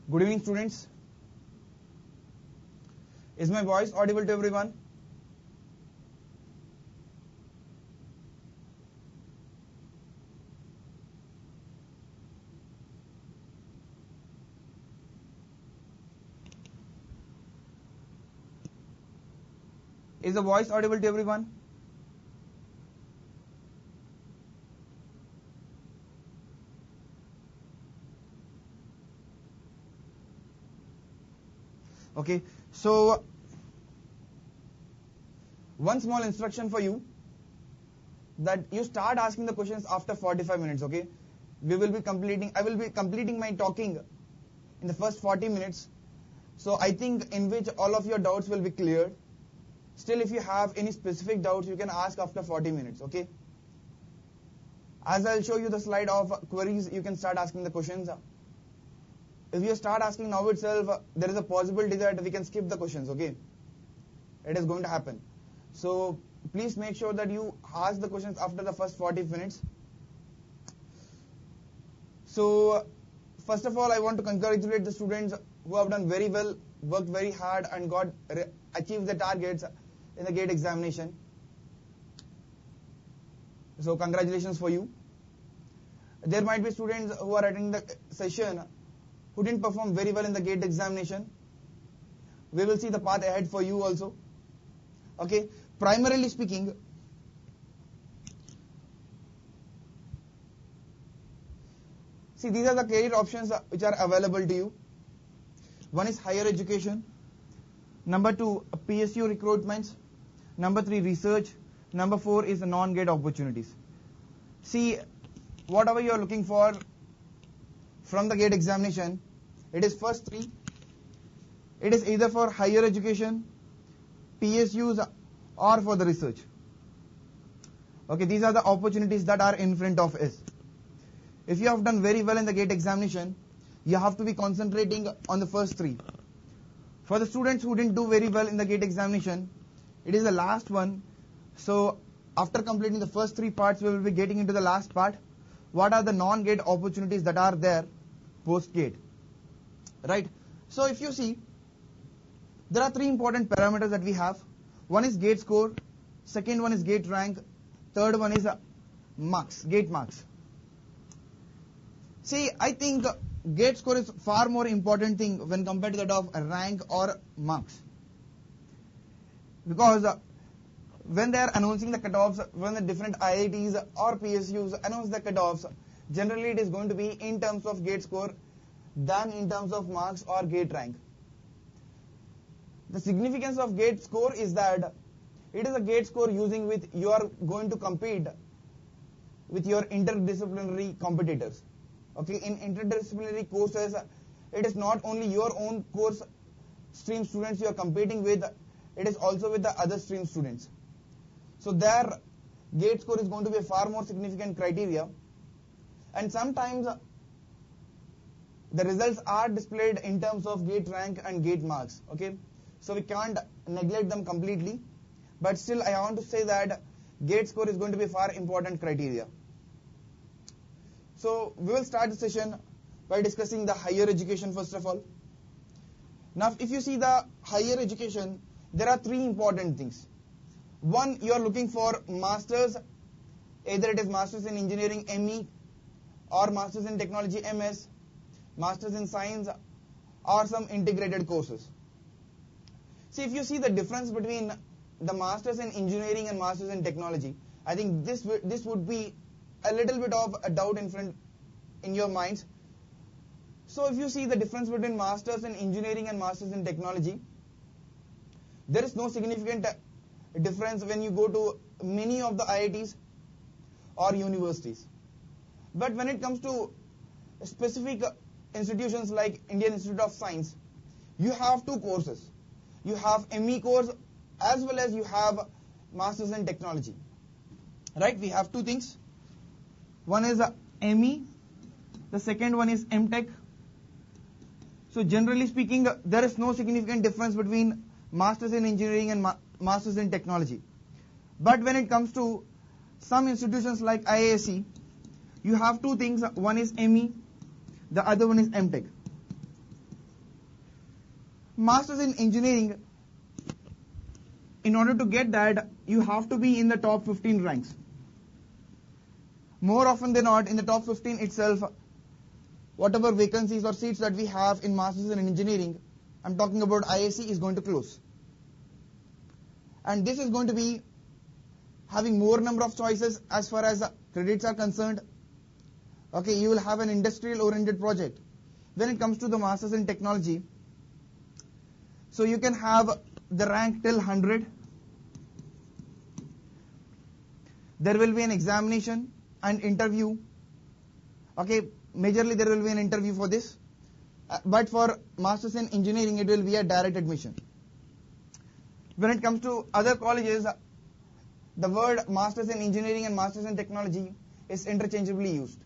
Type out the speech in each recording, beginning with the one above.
Good evening, students. Is my voice audible to everyone? Is the voice audible to everyone? Okay, so one small instruction for you, that you start asking the questions after 45 minutes, okay? I will be completing my talking in the first 40 minutes. So I think in which all of your doubts will be cleared. Still, if you have any specific doubts, you can ask after 40 minutes, okay? As I'll show you the slide of queries, you can start asking the questions. If you start asking now itself, there is a possibility that we can skip the questions, okay? It is going to happen. So please make sure that you ask the questions after the first 40 minutes. So first of all, I want to congratulate the students who have done very well, worked very hard and achieved the targets in the GATE examination. So congratulations for you. There might be students who are attending the session who didn't perform very well in the GATE examination. We will see the path ahead for you also. Okay, primarily speaking, see, these are the career options which are available to you. One is higher education. Number 2, PSU recruitments. Number 3, research. Number 4 is the non-GATE opportunities. See, whatever you are looking for from the GATE examination, it is first 3. It is either for higher education, PSUs, or for the research. Okay, these are the opportunities that are in front of us. If you have done very well in the GATE examination, you have to be concentrating on the first 3. For the students who didn't do very well in the GATE examination, it is the last one. So after completing the first 3 parts, we will be getting into the last part. What are the non-GATE opportunities that are there post-GATE? Right? So if you see, there are 3 important parameters that we have. One is GATE score, second one is GATE rank, third one is marks, GATE marks. See, I think GATE score is far more important thing when compared to that of rank or marks. Because when they are announcing the cutoffs, when the different IITs or PSUs announce the cutoffs, generally it is going to be in terms of GATE score than in terms of marks or GATE rank. The significance of GATE score is that it is a GATE score using which you are going to compete with your interdisciplinary competitors. Okay, in interdisciplinary courses, it is not only your own course stream students you are competing with, it is also with the other stream students. So their GATE score is going to be a far more significant criteria, and sometimes the results are displayed in terms of GATE rank and GATE marks. Okay, so we can't neglect them completely, but still I want to say that GATE score is going to be a far important criteria. So we will start the session by discussing the higher education first of all. Now if you see the higher education, there are 3 important things. One, you are looking for masters, either it is masters in engineering ME or masters in technology MS, masters in science, or some integrated courses. See, if you see the difference between the masters in engineering and masters in technology, I think this would be a little bit of a doubt in your minds. So if you see the difference between masters in engineering and masters in technology, there is no significant difference when you go to many of the IITs or universities. But when it comes to specific institutions like Indian Institute of Science, you have 2 courses. You have ME course as well as you have masters in technology. Right? We have 2 things. One is ME, the second one is MTech. So generally speaking, there is no significant difference between masters in engineering and masters in technology. But when it comes to some institutions like IISc, you have 2 things. One is ME, the other one is MTech. Masters in engineering, in order to get that, you have to be in the top 15 ranks. More often than not, in the top 15 itself, whatever vacancies or seats that we have in Masters in engineering, I'm talking about IISc, is going to close. And this is going to be having more number of choices as far as credits are concerned. Okay, you will have an industrial oriented project. When it comes to the Masters in Technology, so you can have the rank till 100. There will be an examination and interview. Okay, majorly there will be an interview for this. But for Masters in Engineering, it will be a direct admission. When it comes to other colleges, the word Masters in Engineering and Masters in Technology is interchangeably used.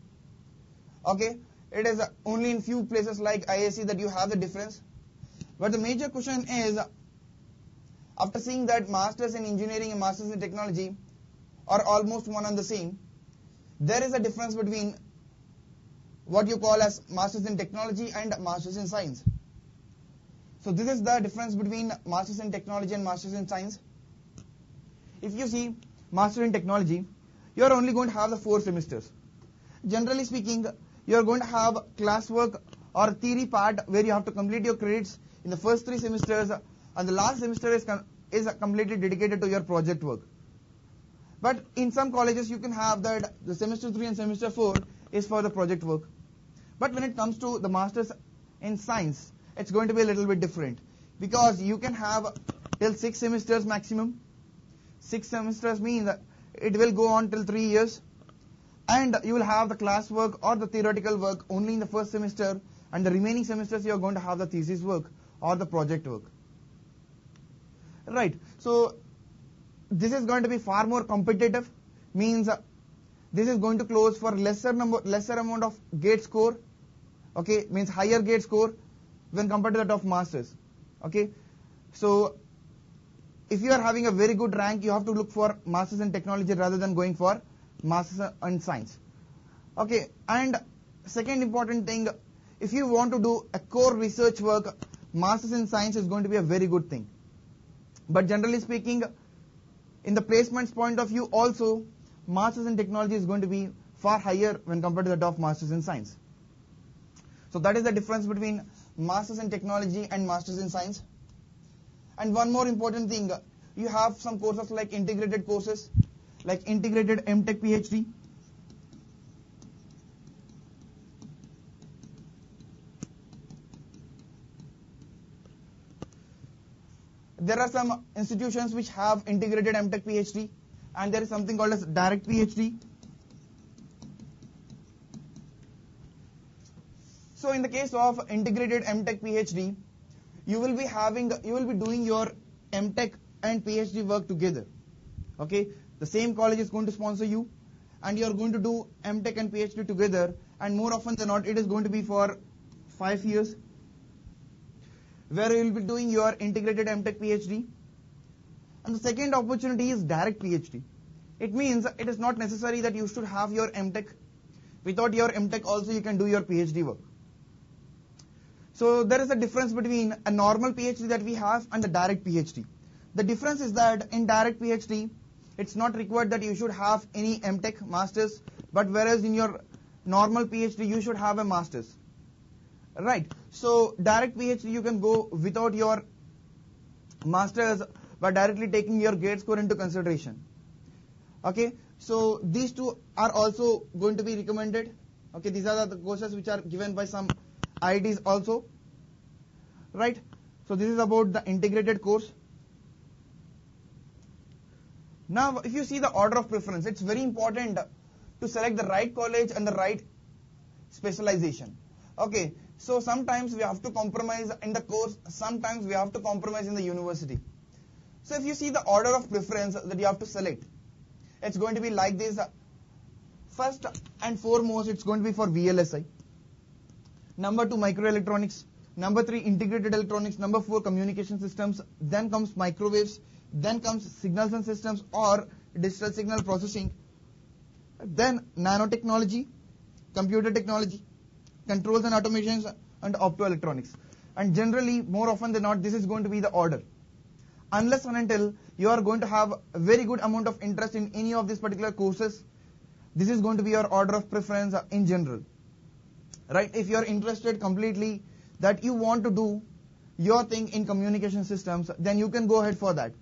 Okay, it is only in few places like IISc that you have the difference. But the major question is, after seeing that Masters in Engineering and Masters in Technology are almost one and the same, there is a difference between what you call as Masters in Technology and Masters in Science. So this is the difference between Masters in Technology and Masters in Science. If you see Masters in Technology, you are only going to have the 4 semesters. Generally speaking, you are going to have classwork or theory part where you have to complete your credits in the first 3 semesters, and the last semester is completely dedicated to your project work. But in some colleges, you can have that the semester 3 and semester 4 is for the project work. But when it comes to the Masters in Science, it's going to be a little bit different, because you can have till 6 semesters maximum. 6 semesters means that it will go on till 3 years, and you will have the class work or the theoretical work only in the first semester, and the remaining semesters you are going to have the thesis work or the project work. Right. So this is going to be far more competitive, means this is going to close for lesser amount of gate score. Okay, means higher gate score when compared to that of Masters. Okay, so if you are having a very good rank, you have to look for Masters in Technology rather than going for Masters in Science. Okay, and second important thing, if you want to do a core research work, Masters in Science is going to be a very good thing. But generally speaking, in the placements point of view also, Masters in Technology is going to be far higher when compared to that of Masters in Science. So that is the difference between Masters in Technology and Masters in Science. And one more important thing, you have some courses like integrated courses, like integrated MTech PhD. There are some institutions which have integrated MTech PhD, and there is something called as direct PhD. So in the case of integrated MTech PhD, you will be doing your MTech and PhD work together. Okay, the same college is going to sponsor you, and you are going to do MTech and PhD together, and more often than not, it is going to be for 5 years, where you will be doing your integrated MTech PhD. And the second opportunity is direct PhD. It means it is not necessary that you should have your MTech. Without your MTech also you can do your PhD work. So there is a difference between a normal PhD that we have and the direct PhD. The difference is that in direct PhD, it's not required that you should have any MTech masters, but whereas in your normal PhD you should have a masters. Right. So direct PhD you can go without your masters, but directly taking your grade score into consideration. Okay. So these two are also going to be recommended. Okay. These are the courses which are given by some IITs also. Right. So this is about the integrated course. Now, if you see the order of preference, it's very important to select the right college and the right specialization. Okay. So sometimes we have to compromise in the course, sometimes we have to compromise in the university. So if you see the order of preference that you have to select, it's going to be like this. First and foremost, it's going to be for VLSI. Number 2, microelectronics. Number 3, integrated electronics. Number 4, communication systems. Then comes microwaves. Then comes signals and systems or digital signal processing. Then nanotechnology, computer technology, controls and automations, and optoelectronics. And generally, more often than not, this is going to be the order. Unless and until you are going to have a very good amount of interest in any of these particular courses, this is going to be your order of preference in general. Right? If you are interested completely that you want to do your thing in communication systems, then you can go ahead for that.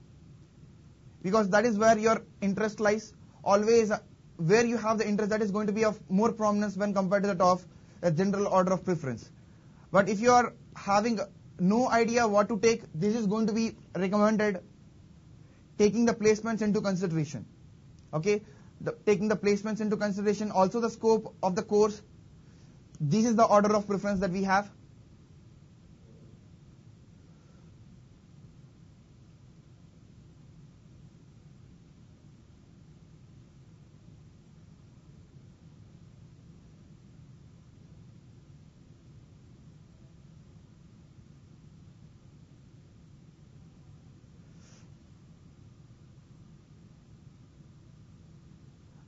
Because that is where your interest lies. Always where you have the interest, that is going to be of more prominence when compared to that of a general order of preference. But if you are having no idea what to take, this is going to be recommended taking the placements into consideration. Okay, taking the placements into consideration, also the scope of the course. This is the order of preference that we have.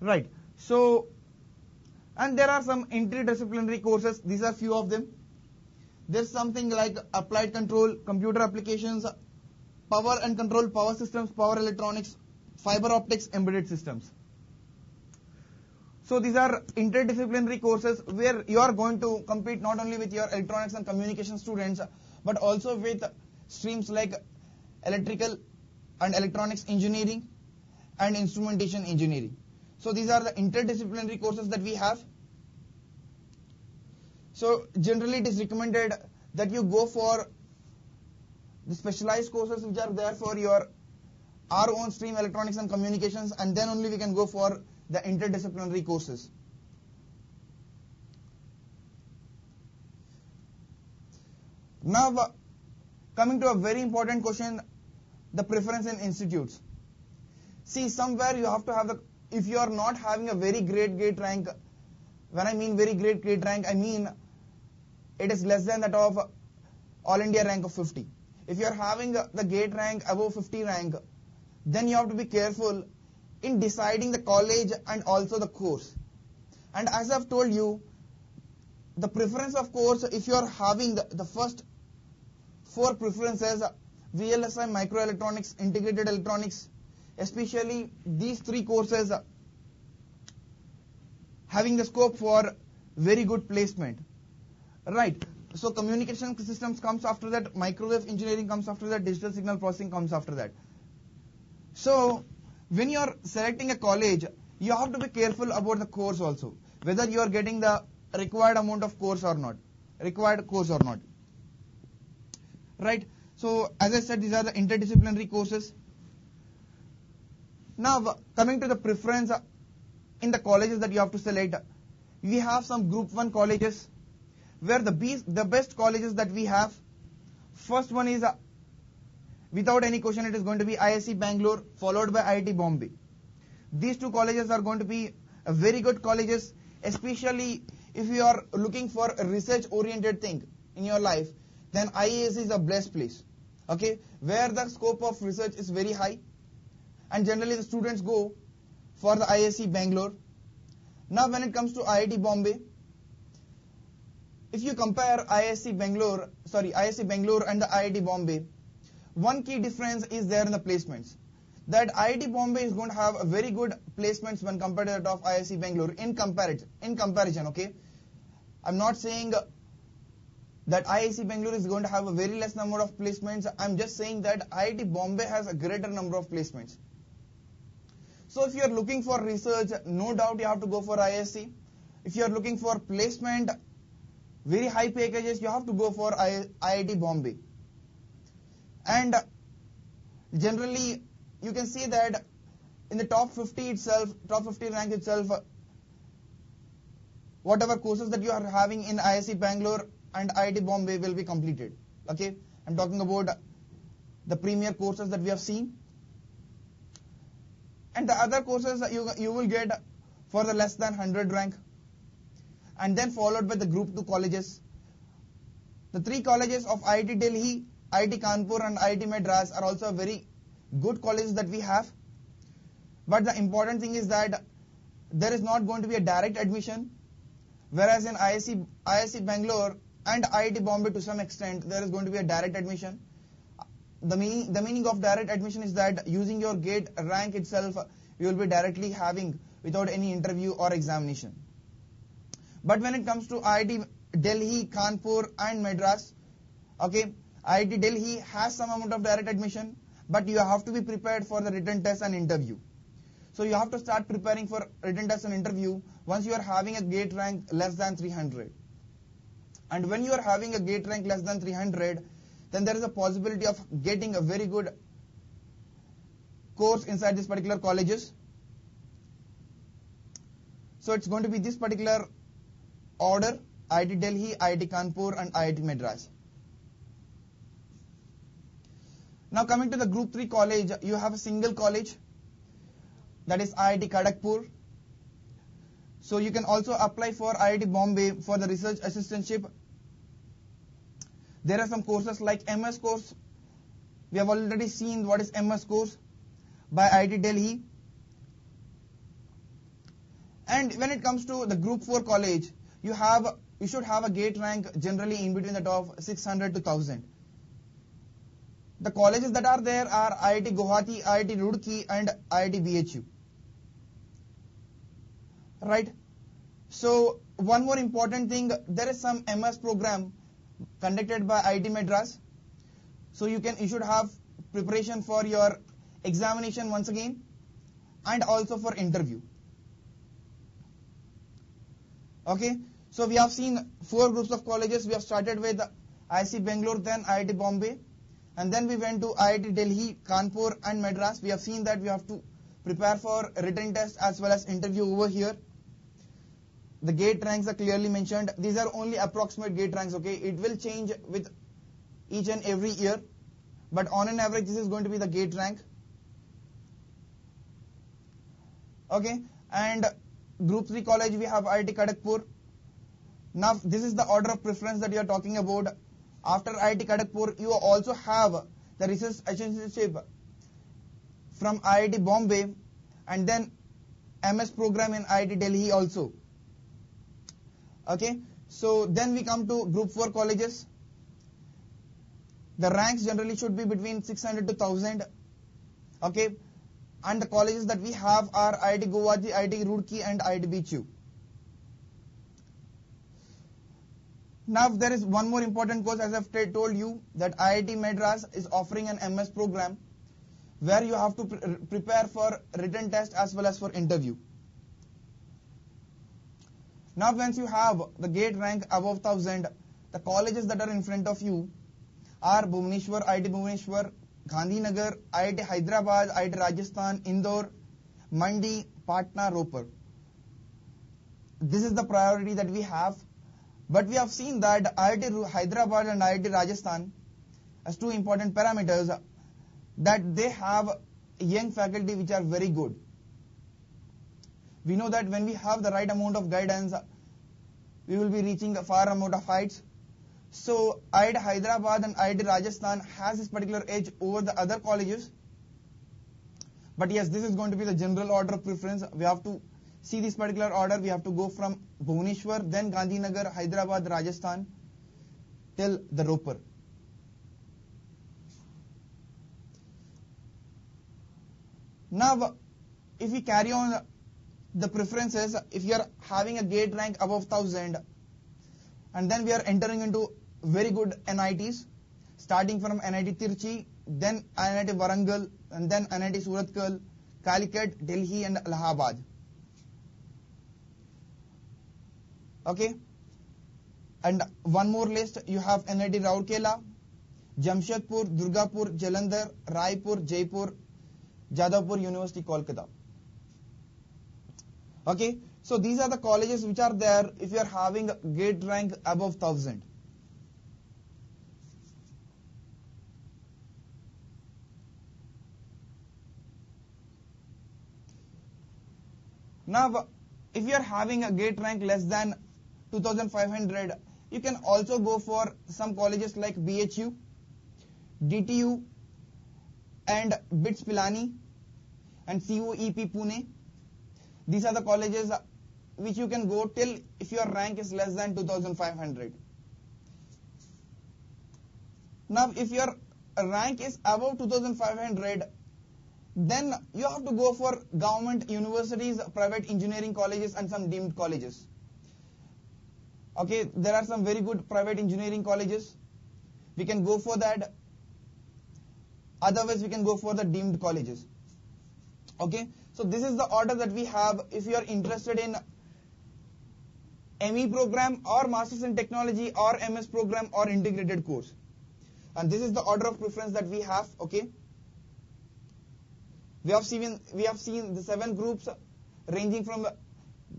Right. So, and there are some interdisciplinary courses. These are few of them. There's something like applied control, computer applications, power and control, power systems, power electronics, fiber optics, embedded systems. So these are interdisciplinary courses where you are going to compete not only with your electronics and communication students, but also with streams like electrical and electronics engineering and instrumentation engineering. So these are the interdisciplinary courses that we have. So generally it is recommended that you go for the specialized courses which are there for our own stream, electronics and communications, and then only we can go for the interdisciplinary courses. Now coming to a very important question, the preference in institutes. See, somewhere you have to have if you are not having a very great gate rank, when I mean very great gate rank, I mean it is less than that of All India rank of 50. If you are having the gate rank above 50 rank, then you have to be careful in deciding the college and also the course. And as I've told you, the preference of course, if you are having the first 4 preferences, VLSI, microelectronics, integrated electronics, especially these 3 courses having the scope for very good placement. Right. So communication systems comes after that, microwave engineering comes after that, digital signal processing comes after that. So when you are selecting a college, you have to be careful about the course also, whether you are getting the required amount of course or not, Right. So as I said, these are the interdisciplinary courses. Now coming to the preference in the colleges that you have to select, we have some group 1 colleges where the best colleges that we have. First one is without any question it is going to be IISc Bangalore followed by IIT Bombay. These 2 colleges are going to be very good colleges, especially if you are looking for a research oriented thing in your life, then IISc is a blessed place. Okay, where the scope of research is very high. And generally the students go for the IISc Bangalore. Now when it comes to IIT Bombay, if you compare IISc Bangalore and the IIT Bombay, one key difference is there in the placements. That IIT Bombay is going to have a very good placements when compared to that of IISc Bangalore in comparison, okay? I'm not saying that IISc Bangalore is going to have a very less number of placements. I'm just saying that IIT Bombay has a greater number of placements. So if you are looking for research, no doubt you have to go for IISc. If you are looking for placement, very high packages, you have to go for IIT Bombay. And generally, you can see that in the top 50 rank itself, whatever courses that you are having in IISc Bangalore and IIT Bombay will be completed. Okay, I'm talking about the premier courses that we have seen. And the other courses that you will get for the less than 100 rank, and then followed by the group 2 colleges. The 3 colleges of IIT Delhi, IIT Kanpur and IIT Madras are also very good colleges that we have. But the important thing is that there is not going to be a direct admission, whereas in IISc Bangalore and IIT Bombay to some extent, there is going to be a direct admission. The meaning of direct admission is that using your GATE rank itself, you will be directly having without any interview or examination. But when it comes to IIT Delhi, Kanpur and Madras, okay, IIT Delhi has some amount of direct admission, but you have to be prepared for the written test and interview. So you have to start preparing for written test and interview once you are having a GATE rank less than 300. And when you are having a GATE rank less than 300, then there is a possibility of getting a very good course inside these particular colleges. So it's going to be this particular order: IIT Delhi, IIT Kanpur and IIT Madras. Now coming to the group 3 college, you have a single college, that is IIT Kharagpur. So you can also apply for IIT Bombay for the research assistantship. There are some courses like MS course. We have already seen what is MS course by IIT Delhi. And when it comes to the group 4 college, you should have a GATE rank generally in between the top 600 to 1000. The colleges that are there are IIT Guwahati, IIT Roorkee and IIT BHU. Right? So one more important thing, there is some MS program conducted by IIT Madras. So you should have preparation for your examination once again and also for interview. Okay, so we have seen 4 groups of colleges. We have started with IIT Bangalore, then IIT Bombay, and then we went to IIT Delhi, Kanpur and Madras. We have seen that we have to prepare for written test as well as interview over here. The GATE ranks are clearly mentioned. These are only approximate GATE ranks, okay? It will change with each and every year, but on an average this is going to be the GATE rank. Okay, and group 3 college we have IIT Kharagpur. Now this is the order of preference that you are talking about. After IIT Kharagpur, you also have the research assistantship from IIT Bombay and then MS program in IIT Delhi also. Okay, so then we come to group 4 colleges. The ranks generally should be between 600 to 1000. Okay, and the colleges that we have are IIT Guwahati, IIT Roorkee and IIT BHU. Now there is one more important course, as I've told you, that IIT Madras is offering an MS program where you have to prepare for written test as well as for interview. Now once you have the GATE rank above 1000, the colleges that are in front of you are Bhubaneswar, IIT Bhubaneswar, Gandhinagar, IIT Hyderabad, IIT Rajasthan, Indore, Mandi, Patna, Ropar. This is the priority that we have. But we have seen that IIT Hyderabad and IIT Rajasthan as 2 important parameters, that they have young faculty which are very good. We know that when we have the right amount of guidance, we will be reaching a far amount of heights. So IIT Hyderabad and IIT Rajasthan has this particular edge over the other colleges. But yes, this is going to be the general order of preference. We have to see this particular order. We have to go from Bhubaneswar, then Gandhinagar, Hyderabad, Rajasthan till the Ropar. Now, if we carry on the preferences, if you are having a GATE rank above 1000, and then we are entering into very good NITs, starting from NIT Tirchi, then NIT Warangal, and then NIT Surathkal, Calicut, Delhi and Allahabad. Okay, and one more list, you have NIT Rourkela, Jamshedpur, Durgapur, Jalandhar, Raipur, Jaipur, Jadavpur University, Kolkata. Okay, so these are the colleges which are there if you are having a GATE rank above 1000. Now, if you are having a GATE rank less than 2500, you can also go for some colleges like BHU, DTU and BITS Pilani and COEP Pune. These are the colleges which you can go till if your rank is less than 2500. Now, if your rank is above 2500, then you have to go for government universities, private engineering colleges, and some deemed colleges. Okay, there are some very good private engineering colleges. We can go for that. Otherwise, we can go for the deemed colleges. Okay, so this is the order that we have if you are interested in ME program or Masters in Technology or MS program or integrated course. And this is the order of preference that we have. Okay, we have seen the 7 groups ranging from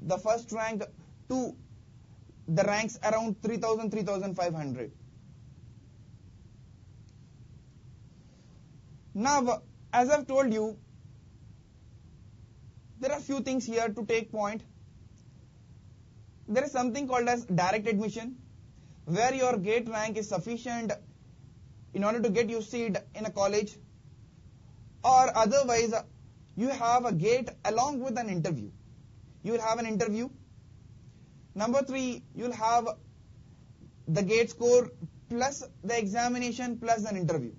the first rank to the ranks around 3000, 3500. Now, as I've told you, there are few things here to take point. There is something called as direct admission, where your gate rank is sufficient in order to get you seat in a college, or otherwise you have a gate along with an interview. You will have an interview. Number 3, you will have the gate score plus the examination plus an interview.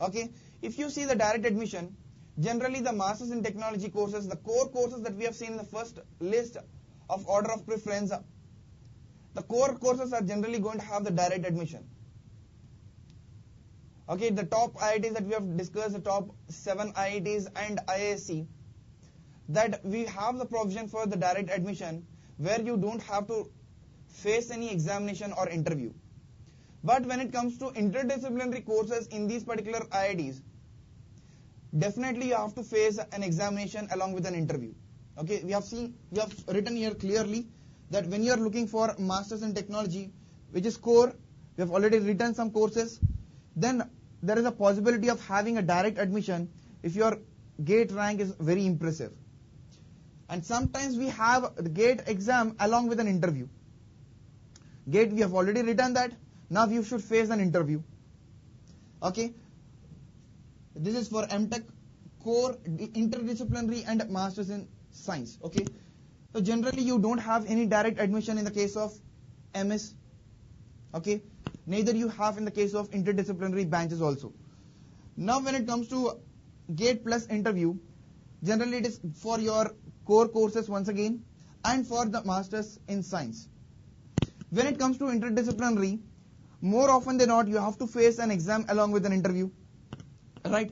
Okay, if you see the direct admission, generally the Masters in Technology courses, the core courses that we have seen in the first list of order of preference, the core courses are generally going to have the direct admission. Okay, the top IITs that we have discussed, the top 7 IITs and IISc, that we have the provision for the direct admission where you don't have to face any examination or interview. But when it comes to interdisciplinary courses in these particular IITs, definitely you have to face an examination along with an interview. Okay, we have written here clearly that when you are looking for Masters in Technology, which is core, we have already written some courses, then there is a possibility of having a direct admission if your gate rank is very impressive. And sometimes we have the gate exam along with an interview. Gate, we have already written that. Now you should face an interview. Okay. This is for MTech, core, interdisciplinary and Masters in Science. Okay. So generally you don't have any direct admission in the case of MS. Okay. Neither you have in the case of interdisciplinary branches also. Now when it comes to gate plus interview, generally it is for your core courses once again and for the Masters in Science. When it comes to interdisciplinary, more often than not you have to face an exam along with an interview. Right?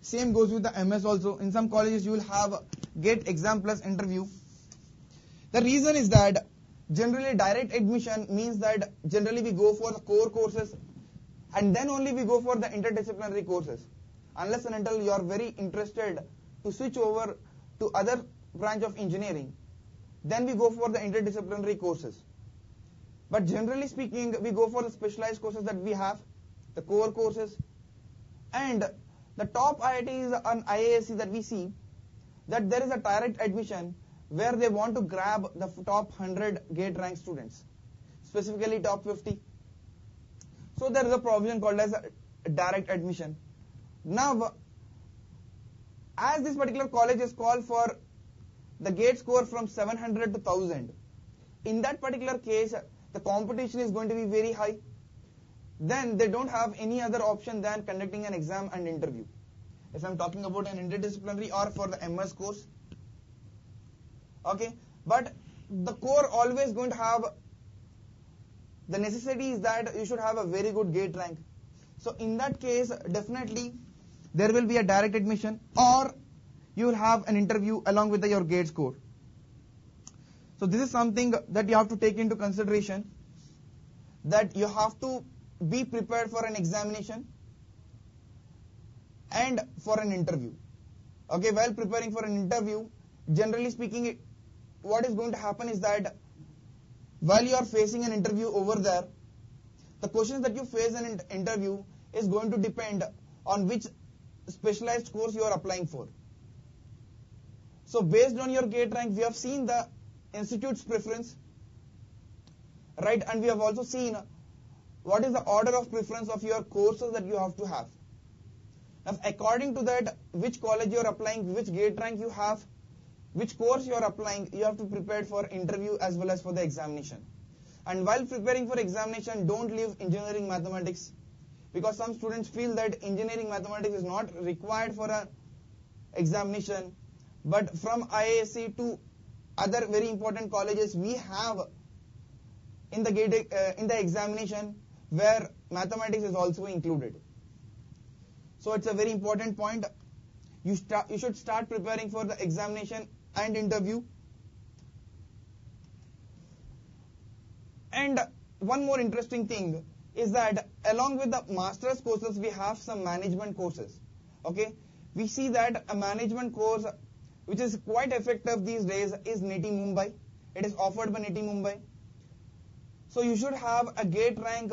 Same goes with the MS also. In some colleges you will have gate exam plus interview. The reason is that generally direct admission means that generally we go for the core courses and then only we go for the interdisciplinary courses. Unless and until you are very interested to switch over to other branch of engineering, then we go for the interdisciplinary courses. But generally speaking, we go for the specialized courses that we have, the core courses, and the top IITs and IISc that we see, that there is a direct admission where they want to grab the top 100 gate rank students, specifically top 50. So there is a provision called as a direct admission. Now, as this particular college is called for the gate score from 700 to 1000, in that particular case, the competition is going to be very high. Then they don't have any other option than conducting an exam and interview. If I'm talking about an interdisciplinary or for the MS course. Okay, but the core always going to have the necessity is that you should have a very good gate rank. So in that case, definitely there will be a direct admission or you will have an interview along with your gate score. So this is something that you have to take into consideration, that you have to be prepared for an examination and for an interview. Okay, while preparing for an interview, generally speaking, what is going to happen is that while you are facing an interview over there, the questions that you face in an interview is going to depend on which specialized course you are applying for. So based on your gate rank, we have seen the institute's preference, right? And we have also seen what is the order of preference of your courses that you have to have. Now, according to that, which college you are applying, which gate rank you have, which course you are applying, you have to prepare for interview as well as for the examination. And while preparing for examination, don't leave engineering mathematics. because some students feel that engineering mathematics is not required for an examination, but from IISc to other very important colleges, we have in the examination where mathematics is also included. So it's a very important point. You should start preparing for the examination and interview. And one more interesting thing is that along with the master's courses, we have some management courses. Okay, we see that a management course which is quite effective these days is NITI Mumbai. It is offered by NITI Mumbai. So you should have a gate rank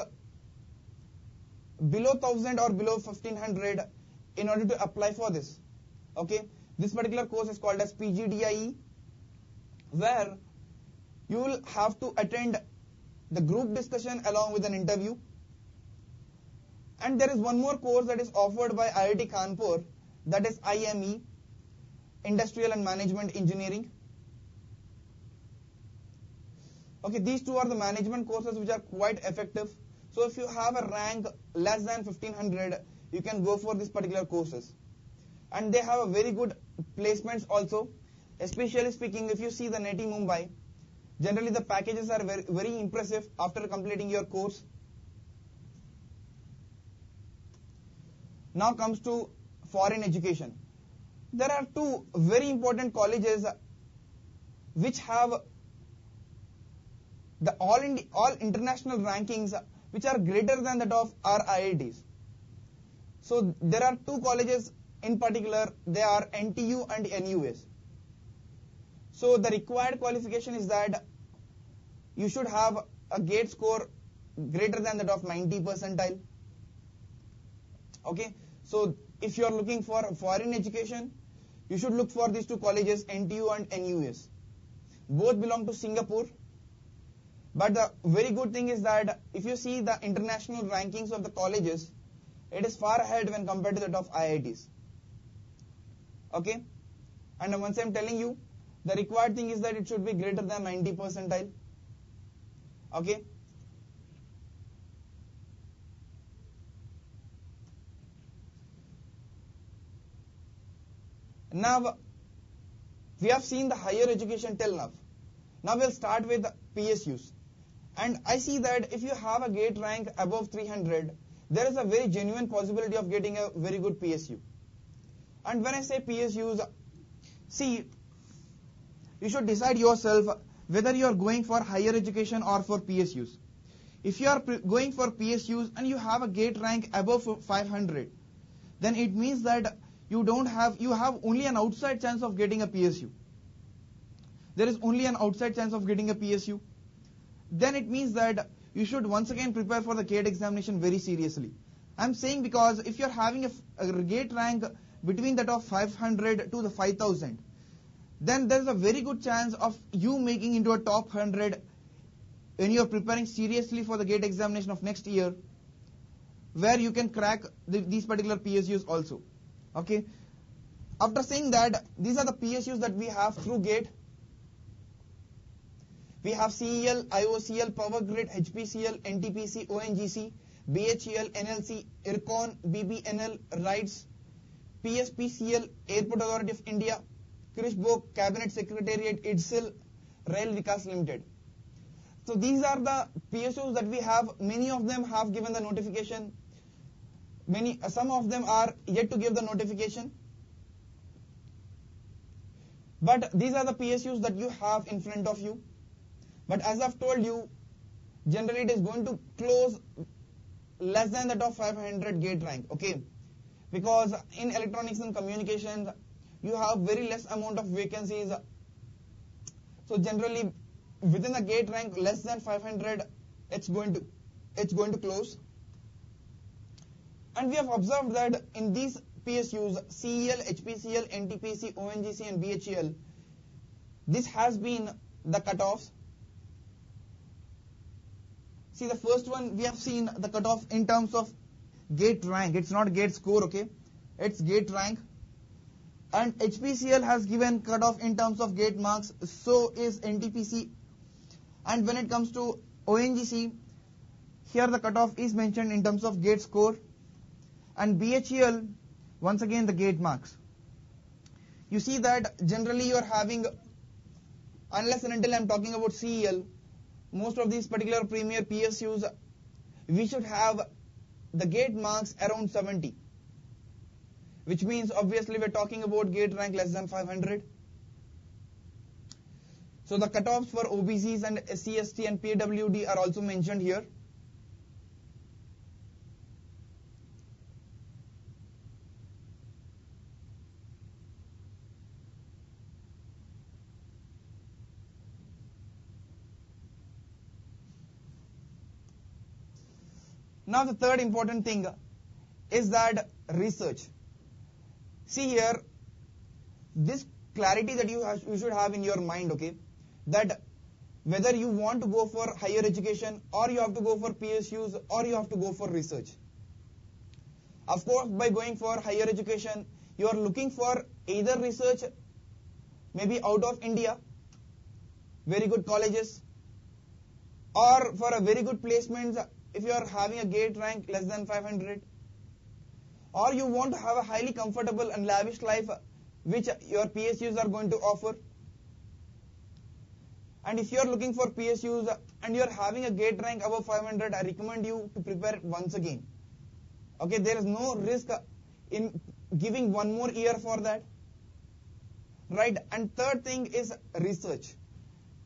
below 1000 or below 1500 in order to apply for this. Okay, this particular course is called as PGDIE, where you will have to attend the group discussion along with an interview. And there is one more course that is offered by IIT Kanpur, that is IME, Industrial and Management Engineering. Okay, these two are the management courses which are quite effective. So if you have a rank less than 1500, you can go for these particular courses. And they have a very good placements also. Especially speaking, if you see the NITI Mumbai, generally the packages are very, very impressive after completing your course. Now comes to foreign education. There are two very important colleges which have the all international rankings which are greater than that of our IITs. So there are two colleges in particular, they are NTU and NUS. So the required qualification is that you should have a GATE score greater than that of 90 percentile. Okay, so if you are looking for foreign education, you should look for these two colleges, NTU and NUS. Both belong to Singapore. But the very good thing is that if you see the international rankings of the colleges, it is far ahead when compared to that of IITs. Okay, and once I am telling you, the required thing is that it should be greater than 90 percentile. Okay. Now, we have seen the higher education till now. Now we'll start with PSUs. And I see that if you have a GATE rank above 300, there is a very genuine possibility of getting a very good PSU. And when I say PSUs, see, you should decide yourself whether you are going for higher education or for PSUs. If you are going for PSUs and you have a GATE rank above 500, then it means that you have only an outside chance of getting a PSU. There is only an outside chance of getting a PSU. Then it means that you should once again prepare for the GATE examination very seriously. I'm saying because if you're having a GATE rank between that of 500 to the 5000, then there's a very good chance of you making into a top 100 when you're preparing seriously for the GATE examination of next year, where you can crack these particular PSUs also. Okay. After saying that, these are the PSUs that we have through GATE. We have CEL, IOCL, Power Grid, HPCL, NTPC, ONGC, BHEL, NLC, IRCON, BBNL, RITES, PSPCL, Airport Authority of India, Krishbok, Cabinet Secretariat, IDSIL, Rail Vikas Limited. So these are the PSUs that we have. Many of them have given the notification. Some of them are yet to give the notification. But these are the PSUs that you have in front of you. But as I've told you, generally it is going to close less than that of 500 GATE rank. Okay, because in electronics and communications, you have very less amount of vacancies. So generally, within the GATE rank less than 500, it's going to close. And we have observed that in these PSUs, CEL, HPCL, NTPC, ONGC and BHEL, this has been the cutoffs. See, the first one, we have seen the cutoff in terms of GATE rank. It's not GATE score, okay? It's GATE rank. And HPCL has given cutoff in terms of GATE marks, so is NTPC. And when it comes to ONGC, Here the cutoff is mentioned in terms of gate score, and BHEL, once again the gate marks. You see that generally you are having, unless and until I am talking about CEL, most of these particular premier PSUs, we should have the gate marks around 70, which means obviously we are talking about gate rank less than 500. So the cutoffs for OBCs and SC/ST and PWD are also mentioned here. Now the third important thing is that research. See here, this clarity that you should have in your mind, okay, that whether you want to go for higher education or you have to go for PSUs or you have to go for research. Of course, by going for higher education, you are looking for either research, maybe out of India, very good colleges, or for a very good placements if you are having a gate rank less than 500, or you want to have a highly comfortable and lavish life which your PSUs are going to offer. And if you are looking for PSUs and you are having a gate rank above 500, I recommend you to prepare once again. Okay, there is no risk in giving one more year for that. Right? And third thing is research.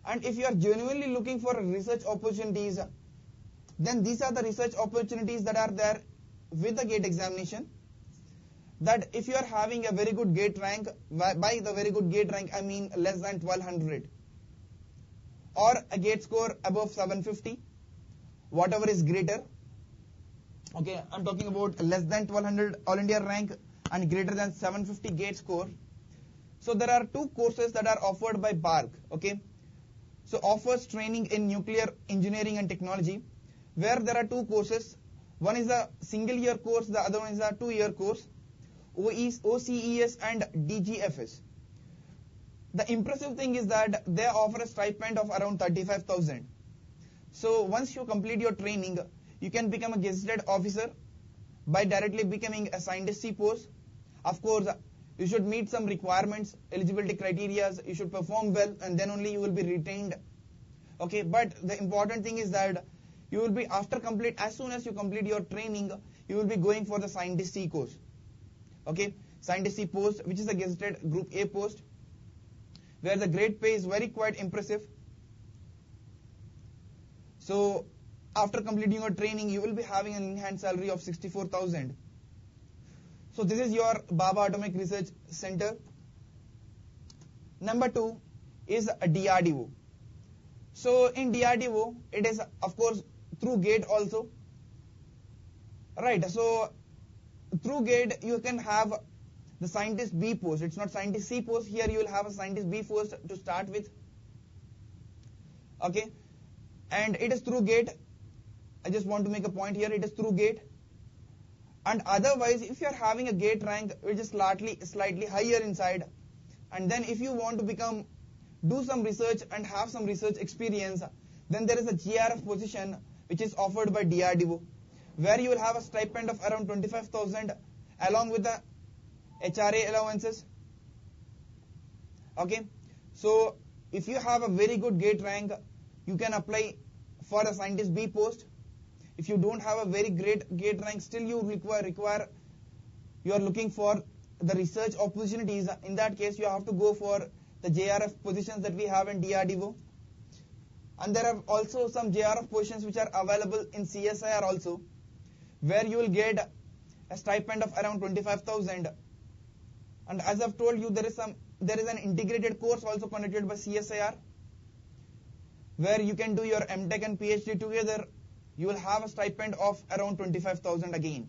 And if you are genuinely looking for research opportunities, then these are the research opportunities that are there with the gate examination. That if you are having a very good gate rank, by the very good gate rank I mean less than 1200, or a gate score above 750, whatever is greater. Okay, I'm talking about less than 1200 All India rank and greater than 750 gate score. So there are two courses that are offered by BARC. Okay, so offers training in nuclear engineering and technology, where there are two courses. One is a single year course, the other one is a 2-year course, OCES and DGFS. The impressive thing is that they offer a stipend of around 35,000. So once you complete your training, you can become a gazetted officer by directly becoming a scientist C post. Of course, you should meet some requirements, eligibility criteria, you should perform well, and then only you will be retained. Okay, but the important thing is that you will be as soon as you complete your training, you will be going for the scientist C course. Okay, scientist C post, which is a gazetted group A post, where the grade pay is quite impressive. So after completing your training, you will be having an in-hand salary of 64,000. So this is your Bhabha Atomic Research Center. Number 2 is DRDO. So in DRDO, it is of course through GATE also. Right, so through GATE you can have the scientist B post. It's not scientist C post. Here you will have a scientist B post to start with. Okay, and it is through GATE. I just want to make a point here. It is through GATE. And otherwise, if you are having a GATE rank which is slightly higher inside, and then if you want to do some research and have some research experience, then there is a GRF position which is offered by DRDO, where you will have a stipend of around 25,000 along with the HRA allowances. Okay, so if you have a very good GATE rank, you can apply for a scientist B post. If you don't have a very great GATE rank, still you you are looking for the research opportunities. In that case, you have to go for the JRF positions that we have in DRDO. And there are also some JRF positions which are available in CSIR also, where you will get a stipend of around 25,000. And as I've told you, there is an integrated course also conducted by CSIR, where you can do your MTech and PhD together. You will have a stipend of around 25,000 again.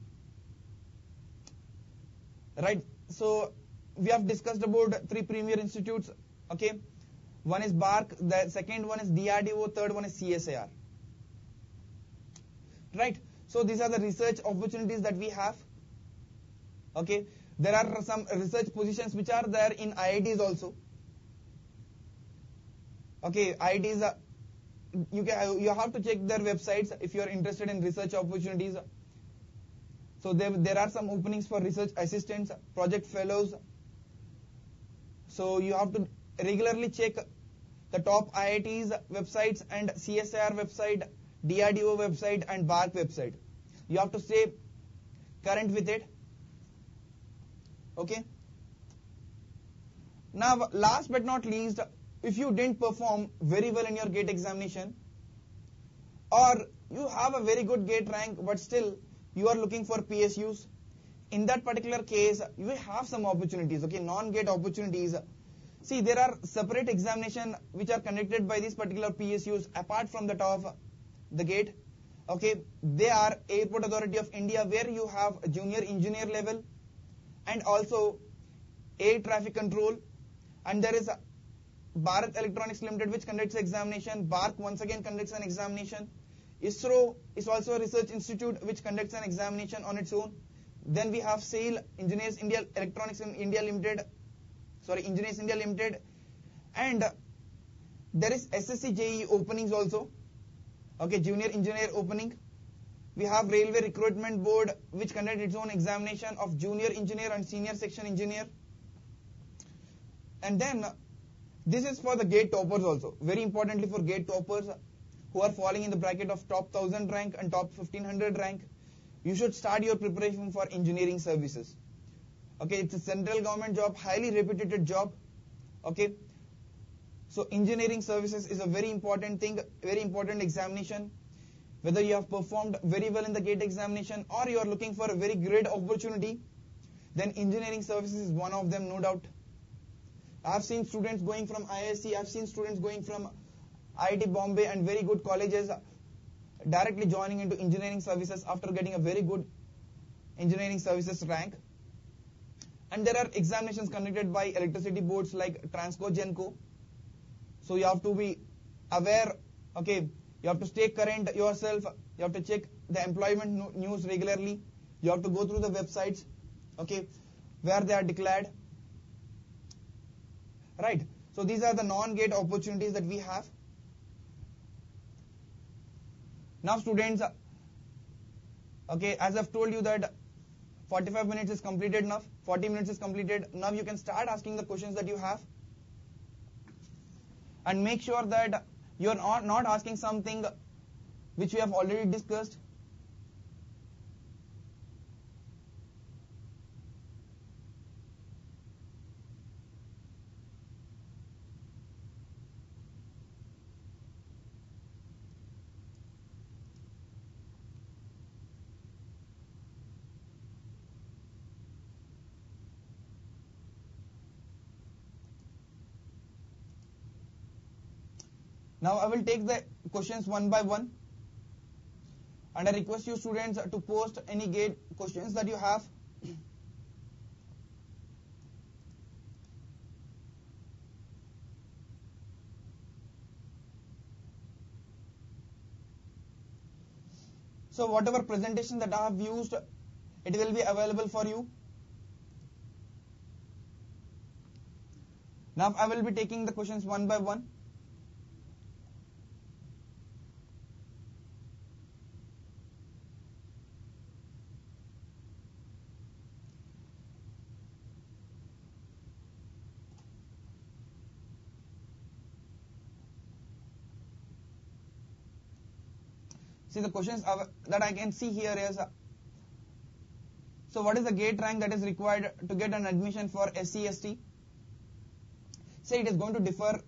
Right, so we have discussed about 3 premier institutes. Okay, one is BARC, the second one is DRDO, third one is CSIR. Right, so these are the research opportunities that we have. Okay, there are some research positions which are there in IITs also. Okay, IITs you have to check their websites if you are interested in research opportunities. So there are some openings for research assistants, project fellows. So you have to regularly check the top IITs websites and CSIR website, DRDO website and BARC website. You have to stay current with it. Okay. Now, last but not least, if you didn't perform very well in your GATE examination, or you have a very good GATE rank but still you are looking for PSUs, in that particular case, you have some opportunities, okay, non-GATE opportunities. See, there are separate examinations which are conducted by these particular PSUs apart from that of the GATE. Okay, they are Airport Authority of India, where you have a junior engineer level, and also air traffic control, and there is Bharat Electronics Limited which conducts examination. BARC once again conducts an examination. ISRO is also a research institute which conducts an examination on its own. Then we have SAIL, Engineers India Electronics India Limited, Engineers India Limited, and there is SSC JEE openings also. Okay, junior engineer opening. We have Railway Recruitment Board which conducts its own examination of junior engineer and senior section engineer. And then this is for the GATE toppers also. Very importantly for GATE toppers who are falling in the bracket of top 1000 rank and top 1500 rank, you should start your preparation for engineering services. Okay, it's a central government job, highly reputed job. Okay, so engineering services is a very important thing, very important examination. Whether you have performed very well in the GATE examination or you are looking for a very great opportunity, then engineering services is one of them, no doubt. I have seen students going from IISc, I have seen students going from IIT Bombay and very good colleges directly joining into engineering services after getting a very good engineering services rank. And there are examinations conducted by electricity boards like Transco, Genco. So you have to be aware, okay, you have to stay current yourself, you have to check the employment news regularly, you have to go through the websites, okay, where they are declared. Right, so these are the non-GATE opportunities that we have. Now students, okay, as I've told you that 45 minutes is completed now, 40 minutes is completed, now you can start asking the questions that you have. And make sure that you are not asking something which we have already discussed. Now I will take the questions one by one, and I request you students to post any GATE questions that you have. So whatever presentation that I have used, it will be available for you. Now I will be taking the questions one by one. See, the questions that I can see here is, so what is the GATE rank that is required to get an admission for SC/ST? Say it is going to differ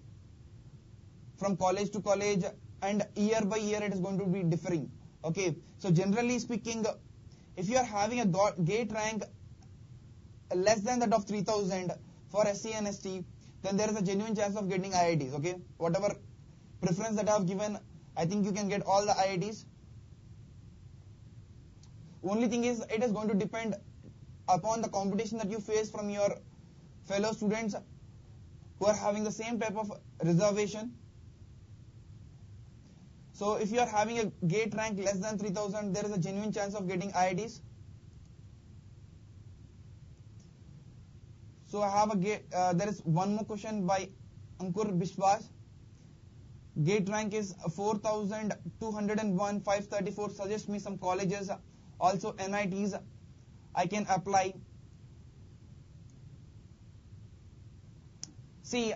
from college to college, and year by year it is going to be differing. Okay, so generally speaking, if you are having a GATE rank less than that of 3000 for SC and ST, then there is a genuine chance of getting IITs. Okay, whatever preference that I have given, I think you can get all the IITs. Only thing is, it is going to depend upon the competition that you face from your fellow students who are having the same type of reservation. So if you are having a GATE rank less than 3000, there is a genuine chance of getting IITs. So I have there is one more question by Ankur Biswas. Gate rank is 4,201, 534. Suggest me some colleges, also NITs. I can apply. See,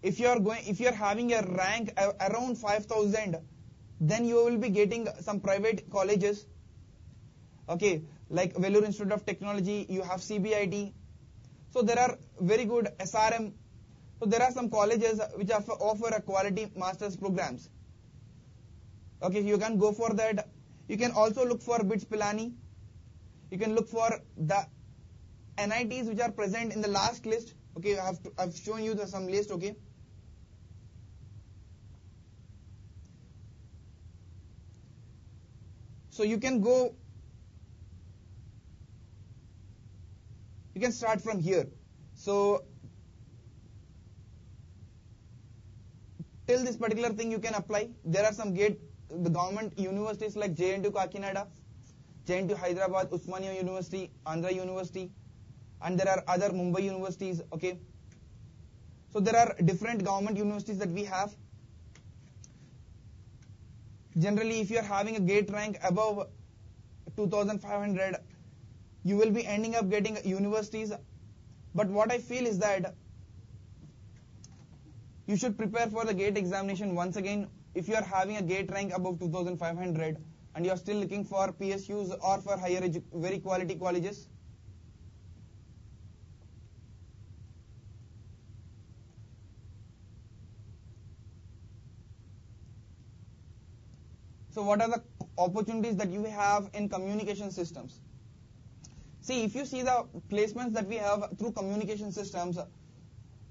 if you're having a rank around 5,000, then you will be getting some private colleges. Okay, like Vellore Institute of Technology, you have CBIT. So there are very good SRM. So there are some colleges which offer a quality master's programs. Okay, you can go for that. You can also look for BITS Pilani. You can look for the NITs which are present in the last list. Okay, I've shown you some list. Okay. So you can start from here. So till this particular thing you can apply. There are some the government universities like JNTU Kakinada, JNTU Hyderabad, Usmania University, Andhra University, and there are other Mumbai universities. Okay. So there are different government universities that we have. Generally, if you are having a gate rank above 2,500, you will be ending up getting universities. But what I feel is that you should prepare for the gate examination once again. If you are having a gate rank above 2,500 and you are still looking for PSUs or for very quality colleges. So what are the opportunities that you have in communication systems? See, if you see the placements that we have through communication systems,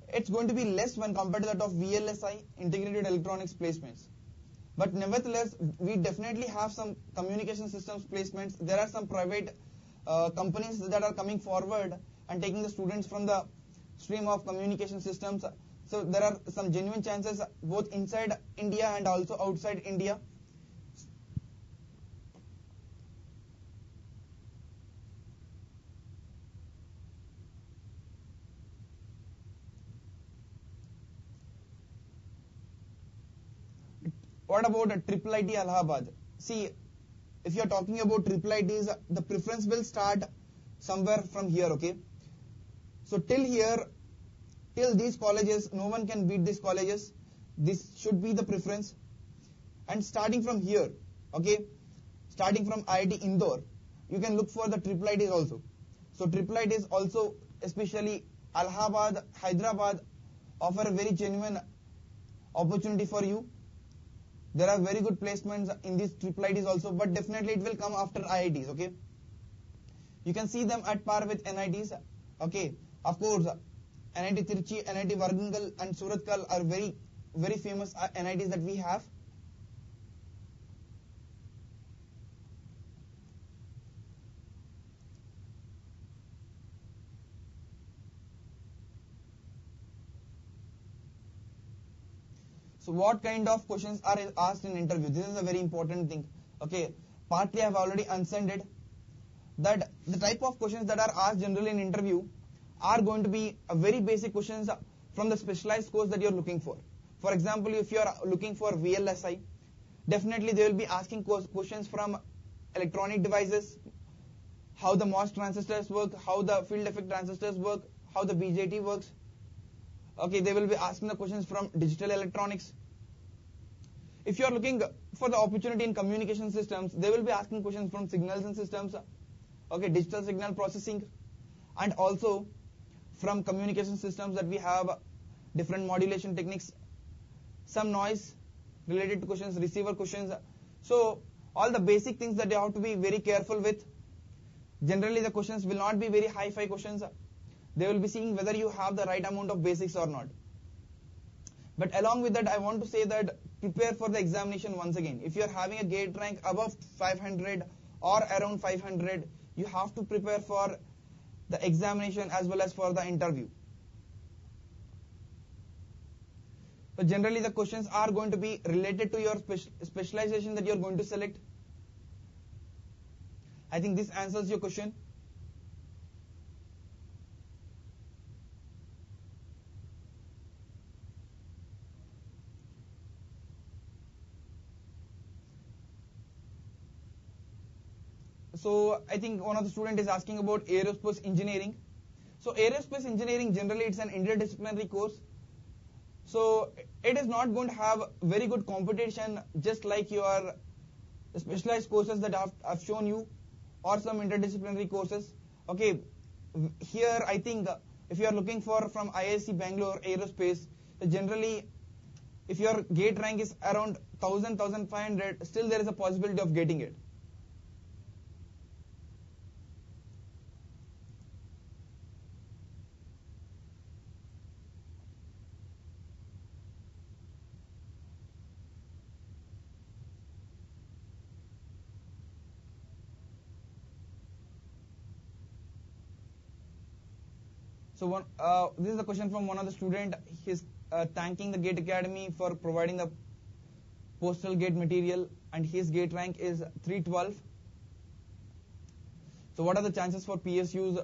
it's going to be less when compared to that of VLSI, integrated electronics placements. But nevertheless, we definitely have some communication systems placements. There are some private companies that are coming forward and taking the students from the stream of communication systems. So there are some genuine chances both inside India and also outside India. What about IIIT Allahabad? See, if you are talking about IIITs, the preference will start somewhere from here, okay? So till these colleges, no one can beat these colleges. This should be the preference. And starting from here, okay, starting from IIT Indore, you can look for the IIITs also. So IIITs also, especially Allahabad, Hyderabad, offer a very genuine opportunity for you. There are very good placements in these IIITs also, but definitely it will come after IITs, okay? You can see them at par with NITs, okay? Of course, NIT Trichy, NIT Vargangal and Surathkal are very, very famous NITs that we have. So what kind of questions are asked in interview? This is a very important thing. Okay, partly I have already answered it. That the type of questions that are asked generally in interview are going to be very basic questions from the specialized course that you are looking for. For example, if you are looking for VLSI, definitely they will be asking questions from electronic devices, how the MOS transistors work, how the field effect transistors work, how the BJT works. Okay, they will be asking the questions from digital electronics. If you are looking for the opportunity in communication systems, they will be asking questions from signals and systems, okay, digital signal processing, and also from communication systems that we have different modulation techniques, some noise related to questions, receiver questions. So all the basic things that you have to be very careful with. Generally the questions will not be very high-fi questions. They will be seeing whether you have the right amount of basics or not. But along with that, I want to say that prepare for the examination once again. If you are having a gate rank above 500 or around 500, you have to prepare for the examination as well as for the interview. But generally the questions are going to be related to your specialization that you are going to select. I think this answers your question. So I think one of the student is asking about aerospace engineering. So aerospace engineering generally it's an interdisciplinary course. So it is not going to have very good competition just like your specialized courses that I've shown you or some interdisciplinary courses. Okay, here I think if you are looking for from IISc Bangalore aerospace, generally if your gate rank is around 1500, still there is a possibility of getting it. So this is the question from one of the student. He's thanking the Gate Academy for providing the postal gate material, and his gate rank is 312. So what are the chances for PSUs?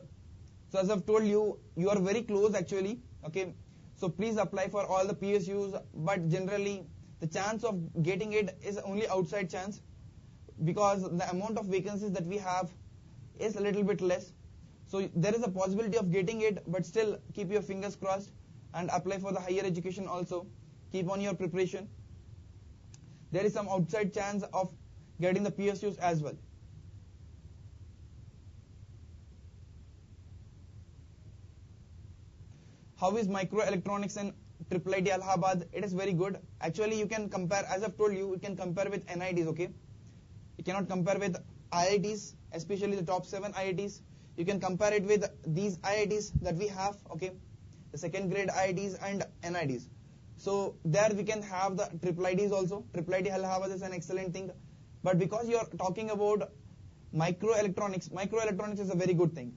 So as I've told you, you are very close actually. Okay, so please apply for all the PSUs, but generally the chance of getting it is only outside chance because the amount of vacancies that we have is a little bit less. So there is a possibility of getting it, but still keep your fingers crossed and apply for the higher education also. Keep on your preparation. There is some outside chance of getting the PSUs as well. How is microelectronics and IIIT Allahabad? It is very good. Actually, you can compare, as I've told you, you can compare with NITs, okay? You cannot compare with IITs, especially the top 7 IITs. You can compare it with these IITs that we have, okay? The second grade IITs and NITs. So there we can have the IIITs also. IIIT Allahabad is an excellent thing. But because you are talking about microelectronics is a very good thing.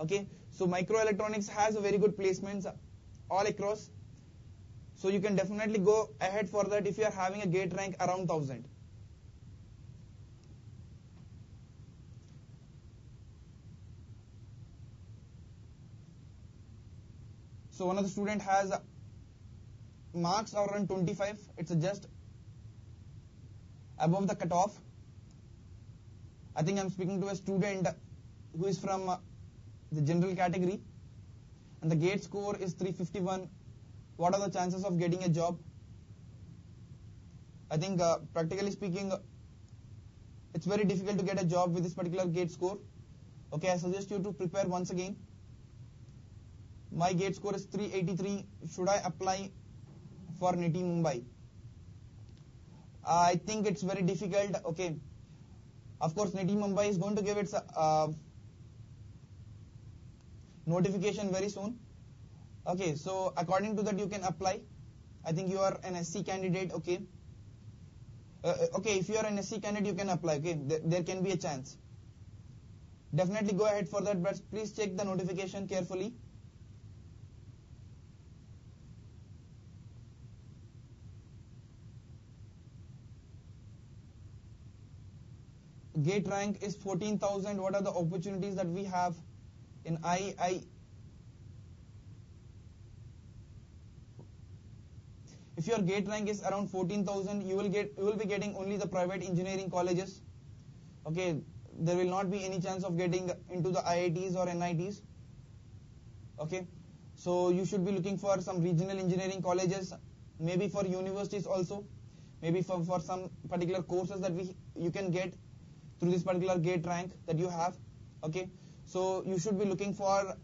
Okay, so microelectronics has a very good placements all across. So you can definitely go ahead for that if you are having a gate rank around 1000. So one of the student has marks around 25. It's just above the cutoff. I think I'm speaking to a student who is from the general category, and the gate score is 351. What are the chances of getting a job? I think practically speaking, it's very difficult to get a job with this particular gate score. Okay, I suggest you to prepare once again. My gate score is 383. Should I apply for NITI Mumbai? I think it's very difficult. Okay, of course NITI Mumbai is going to give its notification very soon. Okay, so according to that you can apply. I think you are an SC candidate. Okay, okay, if you are an SC candidate you can apply. Okay, there can be a chance. Definitely go ahead for that, but please check the notification carefully. Gate rank is 14,000. What are the opportunities that we have in If your gate rank is around 14,000, you will be getting only the private engineering colleges. Okay, there will not be any chance of getting into the IITs or NITs. Okay, so you should be looking for some regional engineering colleges, maybe for universities also, maybe for some particular courses that you can get through this particular gate rank that you have. Okay, so you should be looking for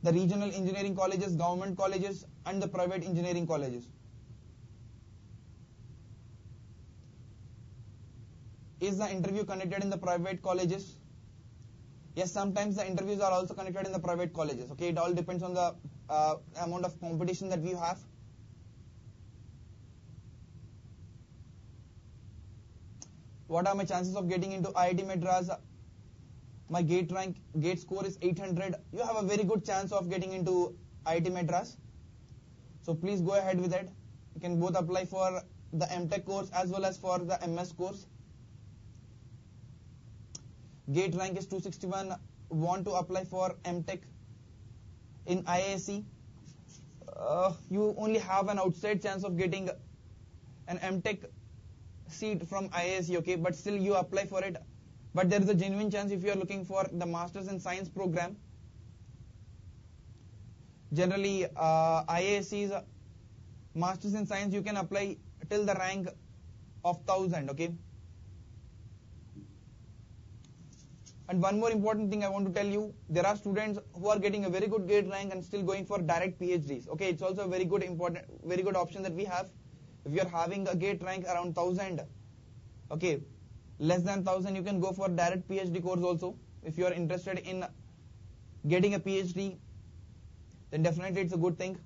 the regional engineering colleges, government colleges, and the private engineering colleges. Is the interview conducted in the private colleges? Yes, sometimes the interviews are also conducted in the private colleges. Okay, it all depends on the amount of competition that we have. What are my chances of getting into IIT Madras? My gate score is 800. You have a very good chance of getting into IIT Madras. So please go ahead with it. You can both apply for the MTech course as well as for the MS course. Gate rank is 261. Want to apply for MTech in IISc? You only have an outside chance of getting an MTech seat from IISc, okay, but still you apply for it. But there is a genuine chance if you are looking for the Masters in Science program. Generally, IISc's Masters in Science you can apply till the rank of 1000, okay. And one more important thing I want to tell you, there are students who are getting a very good grade rank and still going for direct PhDs. Okay, it's also a very good option that we have. If you are having a gate rank around 1000, okay, less than 1000, you can go for direct PhD course also. If you are interested in getting a PhD, then definitely it's a good thing.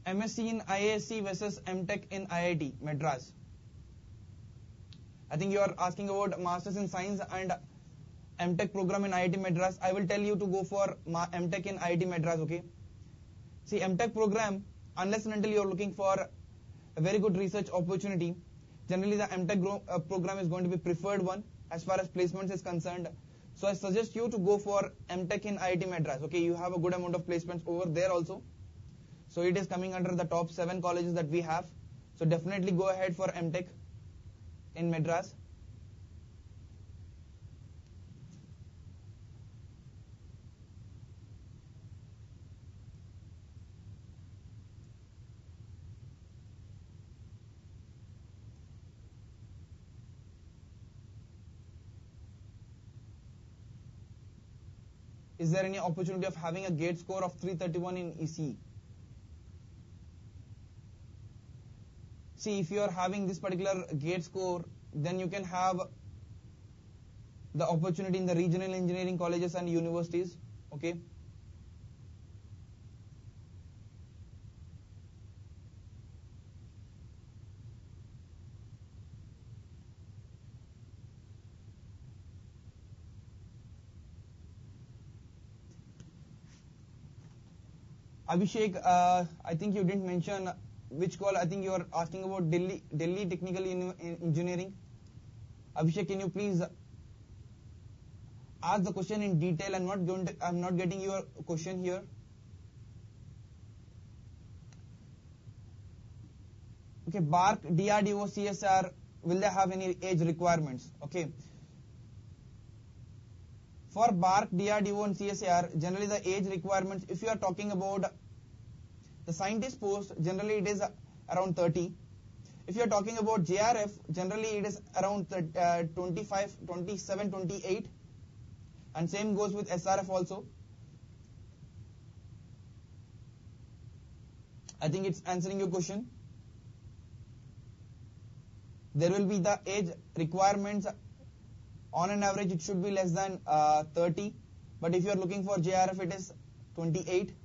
MSc in IISc versus MTech in IIT Madras. I think you are asking about Masters in Science and MTech program in IIT Madras. I will tell you to go for MTech in IIT Madras, okay. See, MTech program, unless and until you are looking for a very good research opportunity, generally the MTech program is going to be preferred one as far as placements is concerned. So I suggest you to go for MTech in IIT Madras, okay. You have a good amount of placements over there also. So it is coming under the top 7 colleges that we have. So definitely go ahead for MTech in Madras. Is there any opportunity of having a gate score of 331 in ECE? See, if you are having this particular gate score, then you can have the opportunity in the regional engineering colleges and universities, okay. Abhishek, I think you didn't mention which call. I think you are asking about Delhi Technical Engineering. Abhishek, can you please ask the question in detail? I'm not getting your question here. Okay, BARC, DRDO, CSR, will they have any age requirements? Okay. For BARC, DRDO and CSR, generally the age requirements, if you are talking about the scientist post, generally it is around 30. If you are talking about JRF, generally it is around 25, 27, 28. And same goes with SRF also. I think it's answering your question. There will be the age requirements. On an average, it should be less than 30. But if you are looking for JRF, it is 28.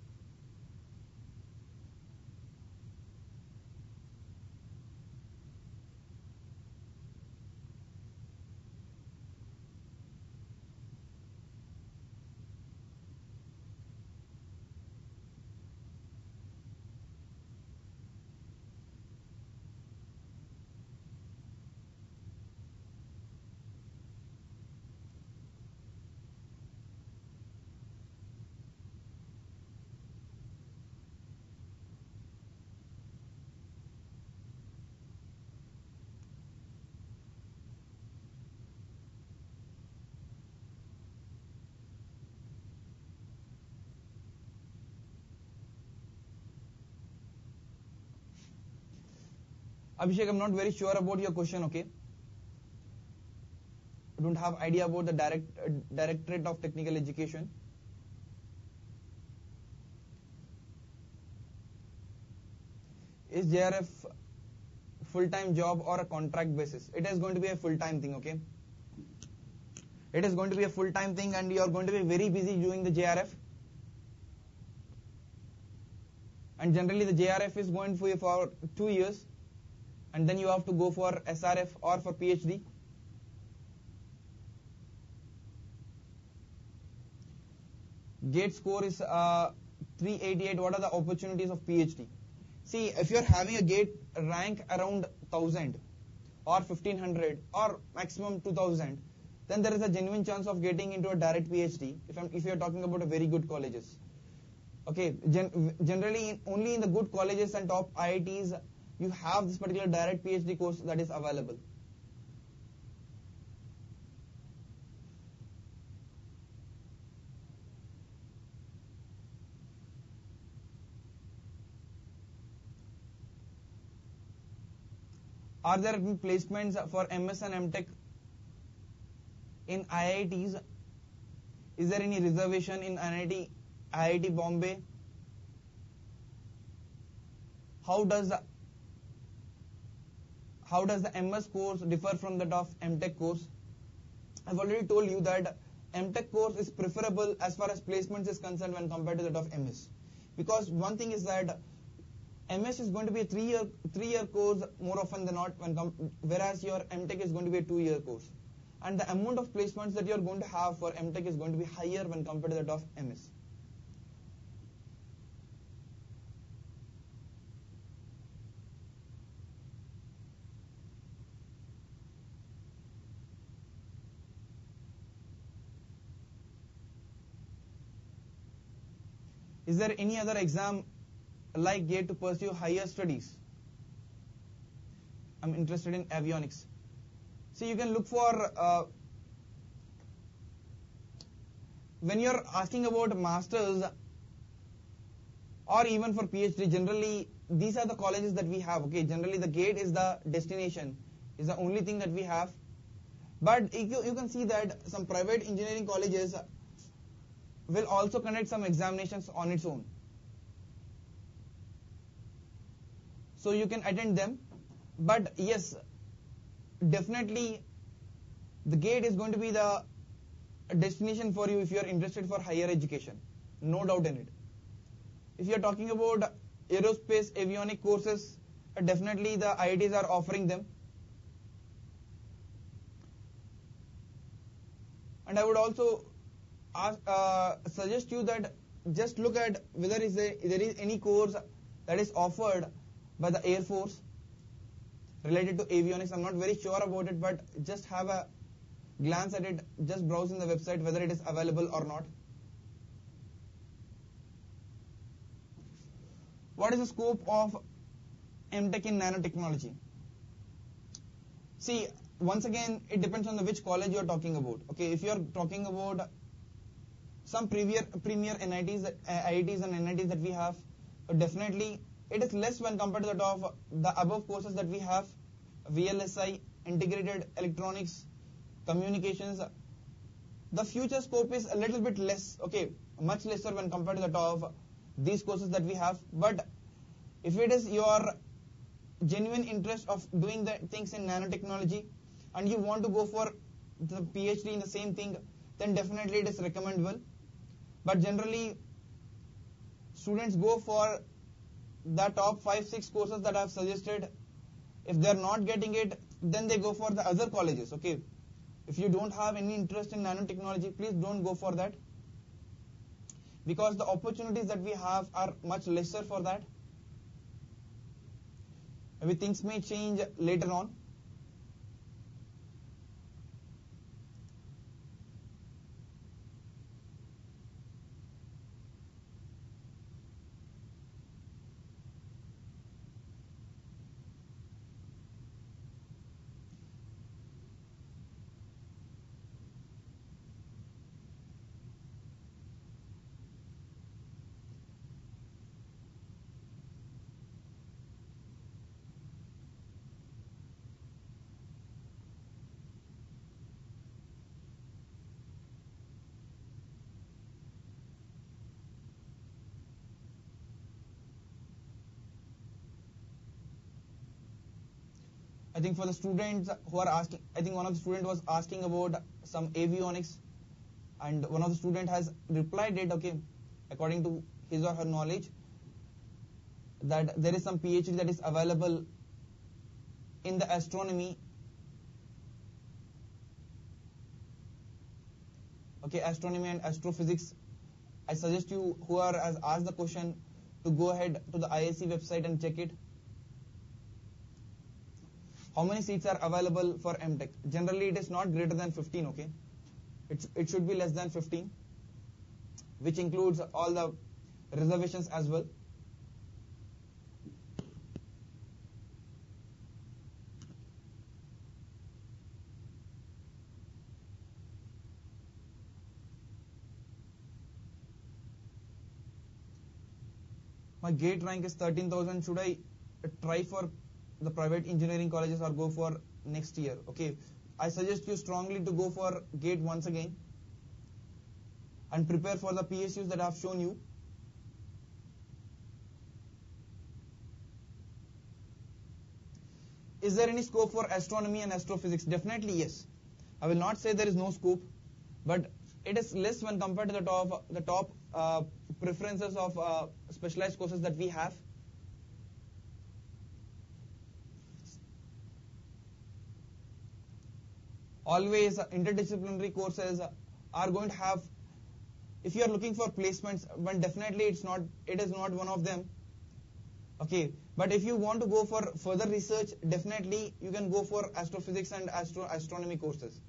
Abhishek, I'm not very sure about your question, okay? I don't have idea about the Directorate of Technical Education. Is JRF full-time job or a contract basis? It is going to be a full-time thing, okay? It is going to be a full-time thing and you are going to be very busy doing the JRF. And generally the JRF is going for 2 years and then you have to go for SRF or for PhD. GATE score is 388. What are the opportunities of PhD? See, if you are having a GATE rank around 1000 or 1500 or maximum 2000, then there is a genuine chance of getting into a direct PhD if you are talking about a very good colleges. Okay, generally only in the good colleges and top IITs you have this particular direct PhD course that is available. Are there placements for MS and MTech in IITs? Is there any reservation in IIT Bombay? How does the MS course differ from that of MTech course? I've already told you that MTech course is preferable as far as placements is concerned when compared to that of MS. Because one thing is that MS is going to be a three-year course more often than not, whereas your MTech is going to be a 2-year course. And the amount of placements that you are going to have for MTech is going to be higher when compared to that of MS. Is there any other exam like GATE to pursue higher studies? I'm interested in avionics. So you can look for, when you're asking about masters or even for PhD, generally these are the colleges that we have. Okay, generally the GATE is the destination, is the only thing that we have. But you can see that some private engineering colleges will also conduct some examinations on its own. So you can attend them. But yes, definitely the GATE is going to be the destination for you if you are interested for higher education. No doubt in it. If you are talking about aerospace, avionic courses, definitely the IITs are offering them. And I would also suggest you that just look at whether there is any course that is offered by the Air Force related to avionics. I'm not very sure about it, but just have a glance at it, just browse in the website whether it is available or not. What is the scope of MTech in nanotechnology? See, once again, it depends on which college you are talking about. Okay, if you are talking about some premier NITs, IITs and NITs that we have, definitely it is less when compared to the above courses that we have, VLSI, integrated electronics, communications. The future scope is a little bit less, okay, much lesser when compared to the top of these courses that we have. But if it is your genuine interest of doing the things in nanotechnology and you want to go for the PhD in the same thing, then definitely it is recommendable. But generally, students go for the top 5-6 courses that I have suggested. If they are not getting it, then they go for the other colleges. Okay, if you don't have any interest in nanotechnology, please don't go for that, because the opportunities that we have are much lesser for that. Maybe things may change later on. I think for the students who are asking, I think one of the students was asking about some avionics, and one of the student has replied it, okay, according to his or her knowledge, that there is some PhD that is available in the astronomy, okay, astronomy and astrophysics. I suggest you who are has asked the question to go ahead to the IISc website and check it. How many seats are available for MTech? Generally, it is not greater than 15, okay? It should be less than 15, which includes all the reservations as well. My gate rank is 13,000. Should I try for the private engineering colleges or go for next year? Okay, I suggest you strongly to go for gate once again and prepare for the PSUs that I have shown you. Is there any scope for astronomy and astrophysics? Definitely yes. I will not say there is no scope, but it is less when compared to the top preferences of specialized courses that we have. Always interdisciplinary courses are going to have, if you are looking for placements, but definitely it is not one of them. Okay, but if you want to go for further research, definitely you can go for astrophysics and astronomy courses.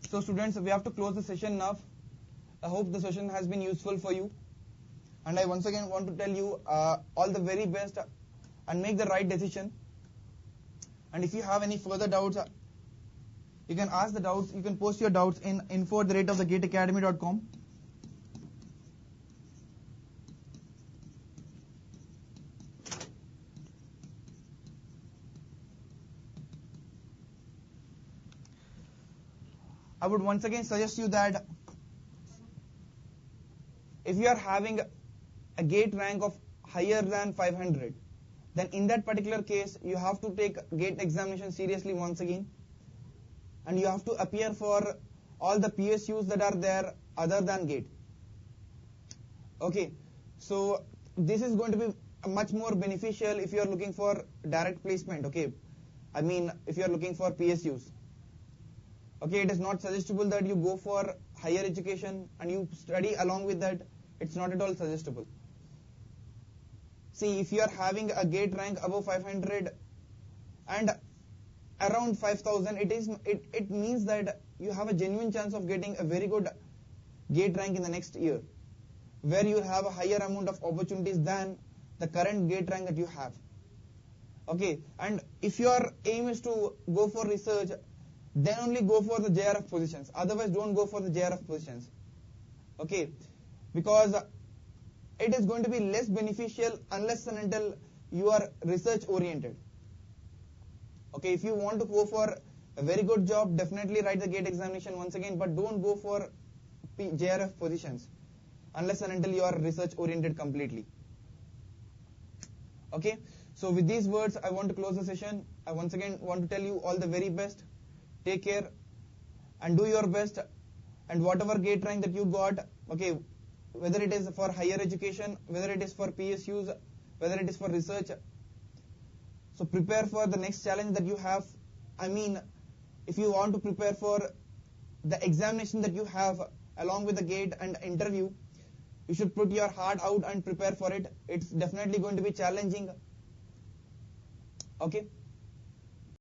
So students, we have to close the session now. I hope the session has been useful for you. And I once again want to tell you all the very best and make the right decision. And if you have any further doubts, you can ask the doubts. You can post your doubts in info@thegateacademy.com. I would once again suggest you that if you are having a gate rank of higher than 500, then in that particular case, you have to take gate examination seriously once again. And you have to appear for all the PSUs that are there other than gate. Okay, so this is going to be much more beneficial if you are looking for direct placement. Okay, I mean if you are looking for PSUs. Okay, it is not suggestible that you go for higher education and you study along with that. It's not at all suggestible. See, if you are having a gate rank above 500 and around 5,000, it means that you have a genuine chance of getting a very good gate rank in the next year, where you have a higher amount of opportunities than the current gate rank that you have. Okay, and if your aim is to go for research, then only go for the JRF positions. Otherwise, don't go for the JRF positions. Okay, because it is going to be less beneficial unless and until you are research oriented. Okay, if you want to go for a very good job, definitely write the gate examination once again, but don't go for JRF positions unless and until you are research oriented completely. Okay, so with these words, I want to close the session. I once again want to tell you all the very best. Take care and do your best, and whatever gate rank that you got, okay, whether it is for higher education, whether it is for PSUs, whether it is for research, so prepare for the next challenge that you have. I mean, if you want to prepare for the examination that you have along with the gate and interview, You should put your heart out and prepare for it. It's definitely going to be challenging. Okay.